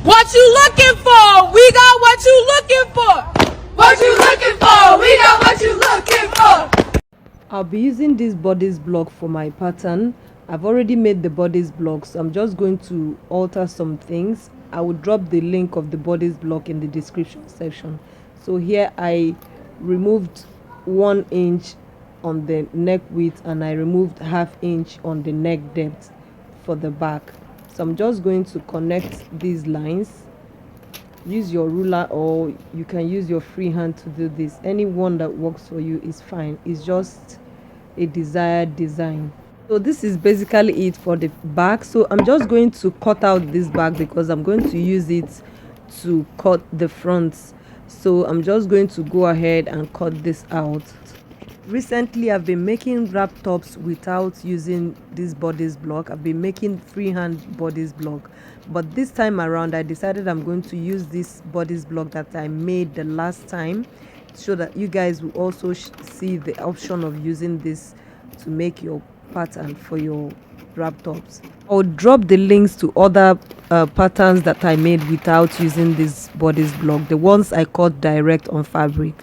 What you looking for? We got what you looking for. What you looking for? We got what you looking for. I'll be using this bodice block for my pattern. I've already made the bodice block, so I'm just going to alter some things. I will drop the link of the bodice block in the description section. So here I removed 1 inch on the neck width and I removed ½ inch on the neck depth for the back. So I'm just going to connect these lines. Use your ruler or you can use your free hand to do this. Any one that works for you is fine. It's just a desired design. So this is basically it for the back. So I'm just going to cut out this back because I'm going to use it to cut the fronts. So I'm just going to go ahead and cut this out. Recently I've been making wrap tops without using this bodice block. I've been making freehand bodice block, but this time around I decided I'm going to use this bodice block that I made the last time, so that you guys will also see the option of using this to make your pattern for your wrap tops. I'll drop the links to other patterns that I made without using this bodice block, the ones I cut direct on fabric.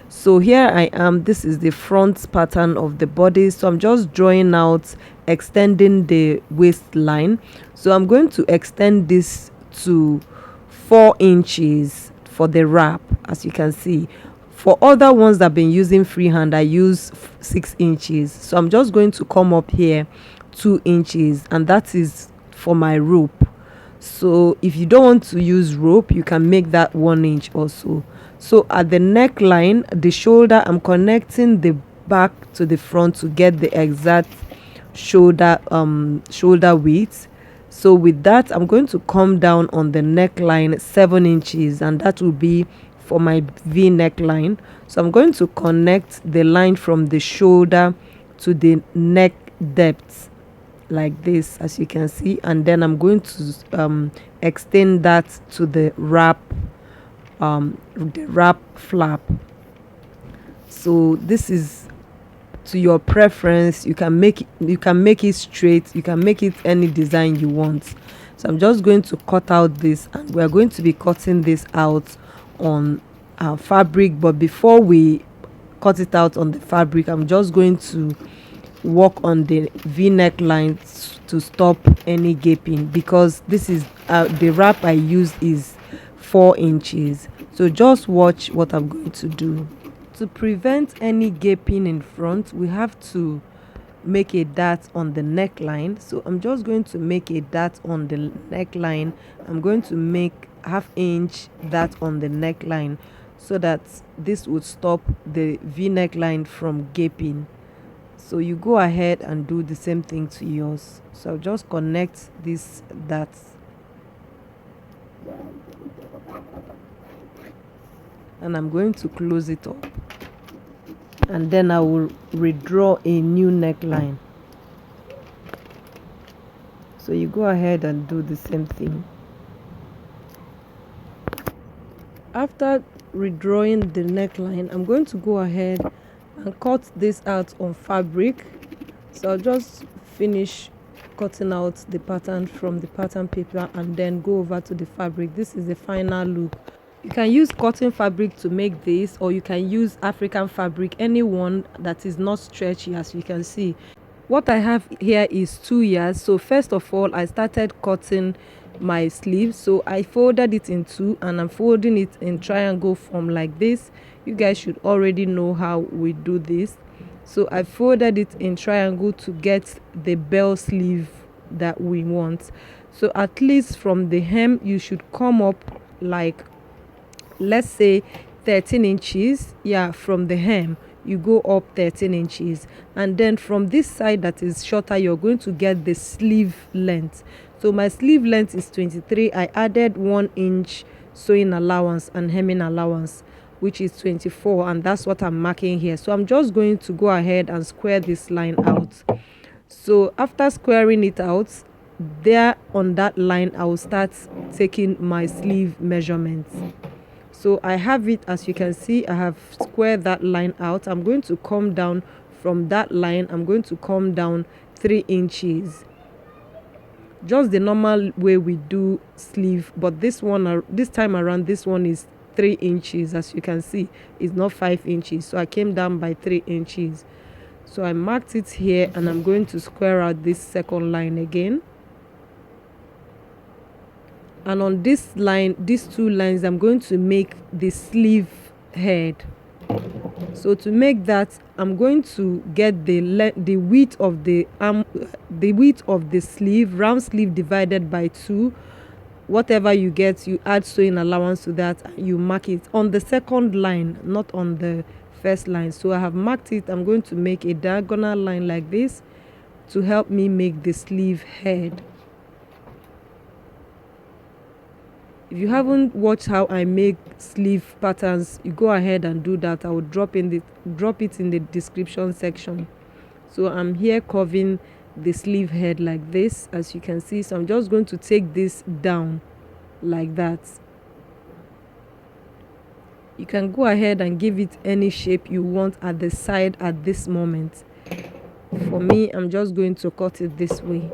So here I am. This is the front pattern of the body. So I'm just drawing out, extending the waistline. So I'm going to extend this to 4 inches for the wrap, as you can see. For other ones that I've been using freehand, I use 6 inches. So I'm just going to come up here 2 inches, and that is for my rope. So if you don't want to use rope, you can make that 1 inch also. So at the neckline, the shoulder, I'm connecting the back to the front to get the exact shoulder width. So with that, I'm going to come down on the neckline 7 inches, and that will be for my V neckline. So I'm going to connect the line from the shoulder to the neck depth like this, as you can see, and then I'm going to extend that to the wrap flap. So this is to your preference. You can make it straight, you can make it any design you want. So I'm just going to cut out this, and we're going to be cutting this out on our fabric. But before we cut it out on the fabric, I'm just going to work on the V-neck line to stop any gaping, because this is the wrap I use is 4 inches. So just watch what I'm going to do. To prevent any gaping in front, we have to make a dart on the neckline. So I'm just going to make a dart on the neckline. I'm going to make ½ inch dart on the neckline so that this would stop the V neckline from gaping. So you go ahead and do the same thing to yours. So I'll just connect this darts, and I'm going to close it up, and then I will redraw a new neckline. So you go ahead and do the same thing. After redrawing the neckline, I'm going to go ahead and cut this out on fabric. So I'll just finish cutting out the pattern from the pattern paper and then go over to the fabric. This is the final look. You can use cotton fabric to make this, or you can use African fabric, any one that is not stretchy, as you can see. What I have here is 2 yards. So first of all, I started cutting my sleeve. So I folded it in 2, and I'm folding it in triangle form like this. You guys should already know how we do this. So I folded it in triangle to get the bell sleeve that we want. So at least from the hem, you should come up like, let's say 13 inches. Yeah, from the hem you go up 13 inches, and then from this side that is shorter, you're going to get the sleeve length. So my sleeve length is 23. I added 1 inch sewing allowance and hemming allowance, which is 24, and that's what I'm marking here. So I'm just going to go ahead and square this line out. So after squaring it out, there on that line, I will start taking my sleeve measurements. So I have it, as you can see, I have squared that line out. I'm going to come down from that line. I'm going to come down 3 inches. just the normal way we do sleeve, but this time around, this one is 3 inches. As you can see, it's not 5 inches, so I came down by 3 inches. So I marked it here, and I'm going to square out this second line again. And on this line, these 2 lines, I'm going to make the sleeve head. So to make that, I'm going to get the width of the width of the sleeve, round sleeve, divided by 2. Whatever you get, you add sewing allowance to that, and you mark it on the second line, not on the first line. So I have marked it. I'm going to make a diagonal line like this to help me make the sleeve head. If you haven't watched how I make sleeve patterns, you go ahead and do that. I will drop it in the description section. So I'm here curving the sleeve head like this, as you can see. So I'm just going to take this down like that. You can go ahead and give it any shape you want at the side at this moment. For me, I'm just going to cut it this way.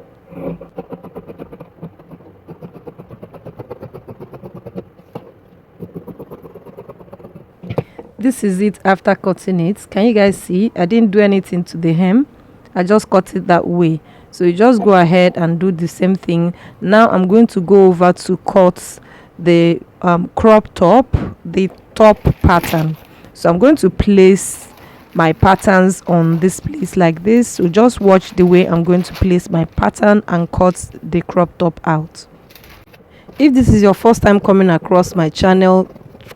This is it after cutting it. Can you guys see? I didn't do anything to the hem. I just cut it that way. So you just go ahead and do the same thing. Now I'm going to go over to cut the crop top, the top pattern. So I'm going to place my patterns on this place like this. So just watch the way I'm going to place my pattern and cut the crop top out. If this is your first time coming across my channel,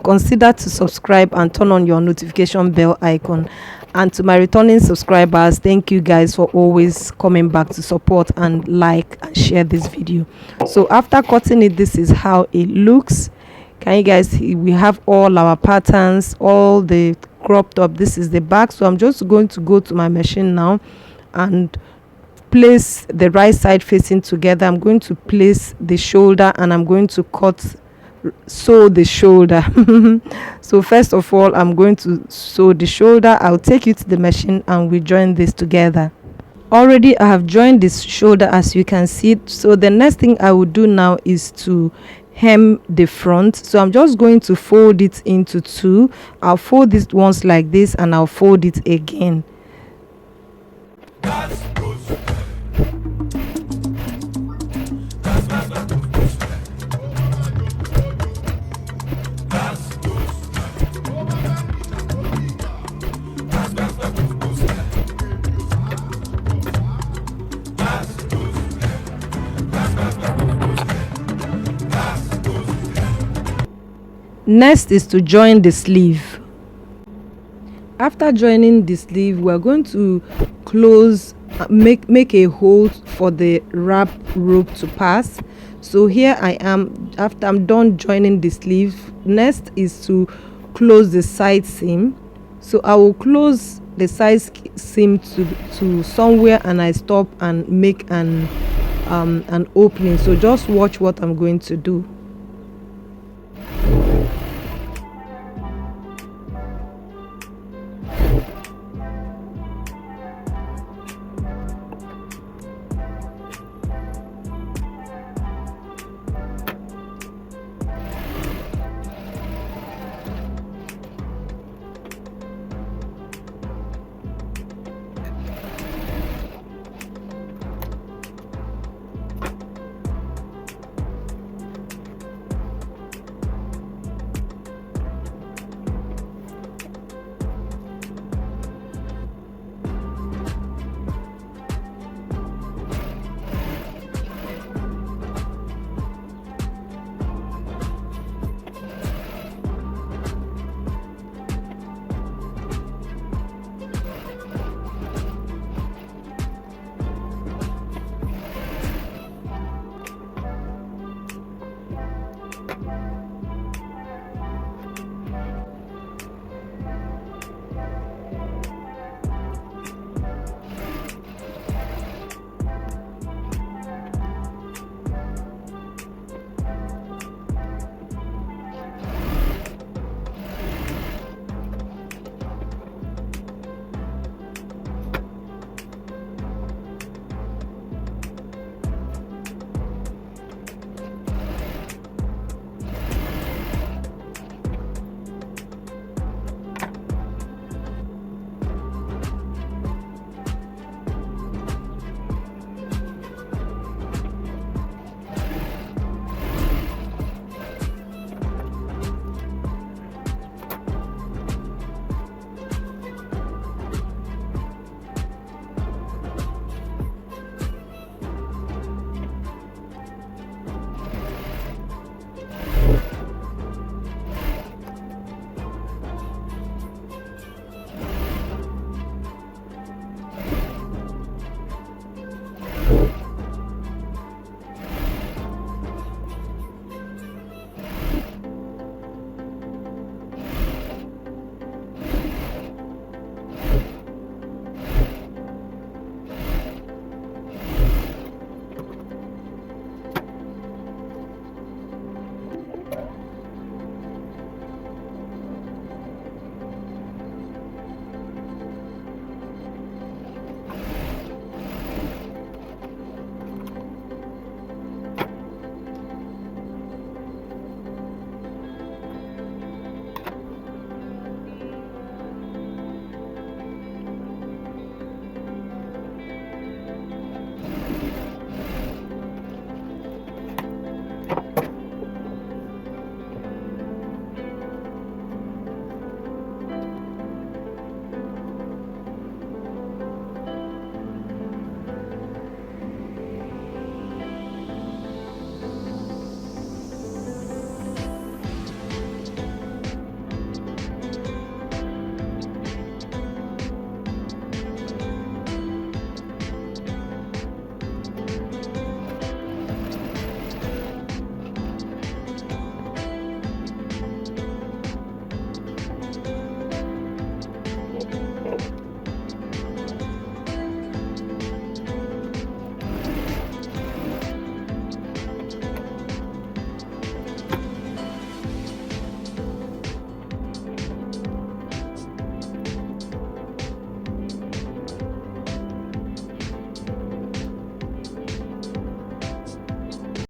consider to subscribe and turn on your notification bell icon. And to my returning subscribers, thank you guys for always coming back to support and like and share this video. So after cutting it, this is how it looks. Can you guys see? We have all our patterns, all the crop top. This is the back. So I'm just going to go to my machine now and place the right side facing together. I'm going to place the shoulder, and I'm going to sew the shoulder. So first of all, I'm going to sew the shoulder. I'll take you to the machine and we join this together. Already I have joined this shoulder, as you can see. So the next thing I will do now is to hem the front. So I'm just going to fold it into 2. I'll fold this once like this, and I'll fold it again. Next is to join the sleeve. After joining the sleeve, we're going to close, make a hole for the wrap rope to pass. So here I am, after I'm done joining the sleeve. Next is to close the side seam. So I will close the side seam to somewhere, and I stop and make an opening. So just watch what I'm going to do.